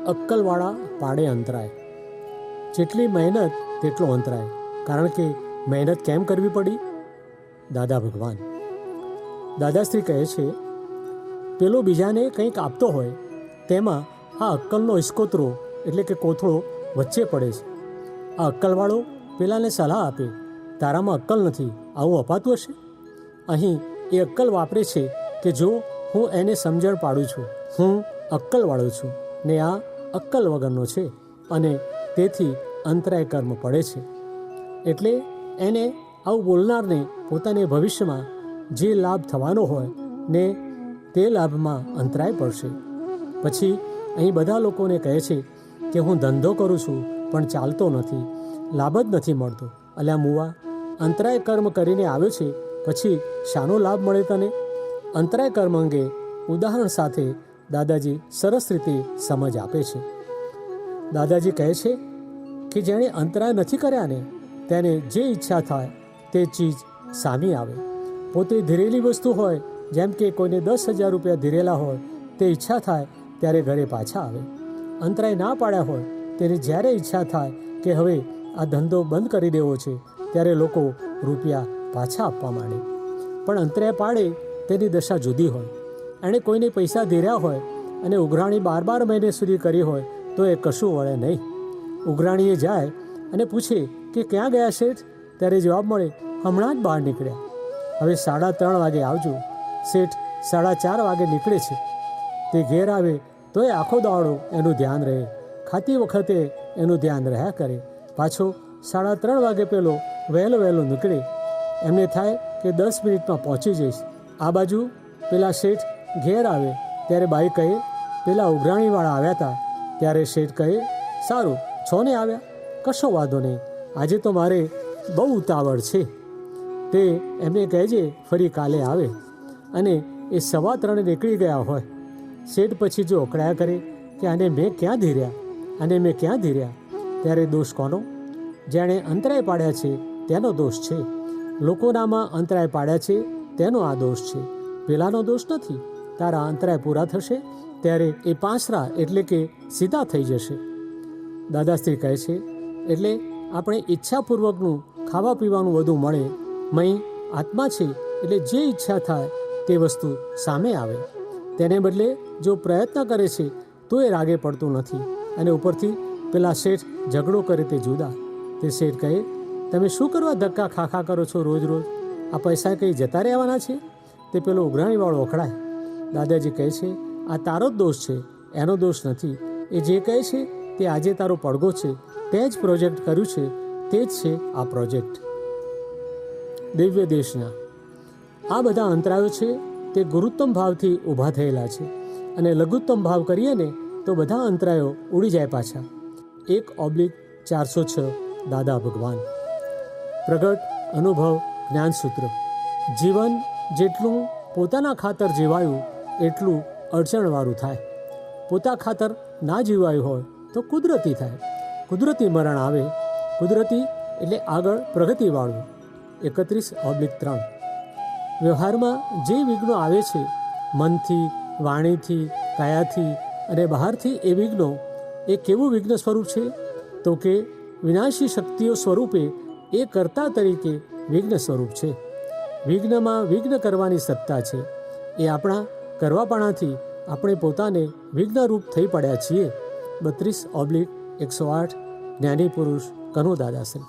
અક્કલવાળા પાડે અંતરાય. જેટલી મહેનત તેટલો અંતરાય. કારણ કે મહેનત કેમ કરવી પડી? દાદા ભગવાન. દાદાશ્રી કહે છે, પેલો બીજાને કંઈક આપતો હોય તેમાં આ અક્કલનો ઇસ્કોતરો એટલે કે કોથળો વચ્ચે પડે છે. આ અક્કલવાળો પેલાને સલાહ આપે, તારામાં અક્કલ નથી, આવું અપાતું હશે? અહીં એ અક્કલ વાપરે છે કે જો હું એને સમજણ પાડું છું, હું અક્કલવાળો છું ને આ અક્કલ વગરનો છે અને તેથી અંતરાય કર્મ પડે છે. એટલે એને આવું બોલનારને પોતાને ભવિષ્યમાં જે લાભ થવાનો હોય ને તે લાભમાં અંતરાય પડશે. પછી અહીં બધા લોકોને કહે છે કે હું ધંધો કરું છું પણ ચાલતો નથી, લાભ જ નથી મળતો. અલ્યા મુવા, અંતરાય કર્મ કરીને આવ્યો છે, પછી શાનો લાભ મળે તને? અંતરાય કર્મ અંગે ઉદાહરણ સાથે દાદાજી સરસ રીતે સમજ આપે છે. દાદાજી કહે છે કે જેણે અંતરાય નથી કર્યા ને તેને જે ઈચ્છા થાય તે ચીજ સામી આવે. પોતે ધીરેલી વસ્તુ હોય, જેમ કે કોઈને 10,000 રૂપિયા ધીરેલા હોય, તે ઈચ્છા થાય ત્યારે ઘરે પાછા આવે. અંતરાય ના પાડ્યા હોય તેની જ્યારે ઈચ્છા થાય કે હવે આ ધંધો બંધ કરી દેવો છે, ત્યારે લોકો રૂપિયા પાછા આપવા માંડે. પણ અંતરાય પાડે તેની દશા જુદી હોય. એણે કોઈને પૈસા ધીર્યા હોય અને ઉઘરાણી 12 મહિને સુધી કરી હોય તો એ કશું વળે નહીં. ઉઘરાણીએ જાય અને પૂછે કે ક્યાં ગયા શેઠ? ત્યારે જવાબ મળે, હમણાં જ બહાર નીકળ્યા. હવે 3:30 વાગે આવજો. શેઠ 4:30 વાગે નીકળે છે. તે ઘેર આવે તો એ આખો દાડો એનું ધ્યાન રહે, ખાતી વખતે એનું ધ્યાન રહ્યા કરે. પાછો 3:30 વાગે પેલો વહેલો નીકળે. એમને થાય કે 10 મિનિટમાં પહોંચી જઈશ. આ બાજુ પેલા શેઠ ઘેર આવે ત્યારે બાઈ કહે, પેલા ઉઘરાણીવાળા આવ્યા હતા. ત્યારે શેઠ કહે, સારું છો ને આવ્યા, કશો વાંધો નહીં, આજે તો મારે બહુ ઉતાવળ છે. તે એમને કહેજે ફરી કાલે આવે. અને એ 3:15 નીકળી ગયા હોય. શેઠ પછી જો અકળાયા કરે કે આને મેં ક્યાં ધીર્યા, ત્યારે દોષ કોનો? જેણે અંતરાય પાડ્યા છે તેનો દોષ છે. લોકોનામાં અંતરાય પાડ્યા છે તેનો આ દોષ છે, પેલાનો દોષ નથી. તારા અંતરાય પૂરા થશે ત્યારે એ પાંસરા એટલે કે સીધા થઈ જશે. દાદાશ્રી કહે છે, એટલે આપણે ઈચ્છાપૂર્વકનું ખાવા પીવાનું વધુ મળે. મય આત્મા છે એટલે જે ઈચ્છા થાય તે વસ્તુ સામે આવે. તેને બદલે જો પ્રયત્ન કરે છે તો એ રાગે પડતું નથી. અને ઉપરથી પેલા શેઠ ઝઘડો કરે તે જુદા. તે શેઠ કહે, તમે શું કરવા ધક્કા ખાખા કરો છો રોજ? આ પૈસા કંઈ જતા રહેવાના છે? તે પેલો ઉઘરાણીવાળો અકળાય. દાદાજી કહે છે, આ તારો જ દોષ છે, એનો દોષ નથી. એ જે કહે છે તે આજે તારો પડઘો છે. તે જ પ્રોજેક્ટ કર્યું છે, તે જ છે આ પ્રોજેક્ટ. દિવ્ય દેશના આ બધા અંતરાયો છે તે ગુરુત્તમ ભાવથી ઊભા થયેલા છે. અને લઘુત્તમ ભાવ કરીએ ને તો બધા અંતરાયો ઉડી જાય પાછા. 1/406 દાદા ભગવાન. પ્રગટ અનુભવ જ્ઞાનસૂત્ર. જીવન જેટલું પોતાના ખાતર જીવાયું એટલું અડચણવાળું થાય. પોતા ખાતર ના જીવાયું હોય તો કુદરતી થાય. કુદરતી મરણ આવે. કુદરતી એટલે આગળ પ્રગતિવાળું. 31/3. વ્યવહારમાં જે વિઘ્નો આવે છે, મનથી, વાણીથી, કાયાથી અને બહારથી, એ વિઘ્નો એ કેવું વિઘ્ન સ્વરૂપ છે? તો કે વિનાશી શક્તિઓ સ્વરૂપે એ કર્તા તરીકે વિઘ્ન સ્વરૂપ છે. વિઘ્નમાં વિઘ્ન કરવાની સત્તા છે. એ આપણા કરવાપણાથી આપણે પોતાને વિઘ્નરૂપ થઈ પડ્યા છીએ. 32/108. જ્ઞાની પુરુષ કનુ દાદાશ્રી.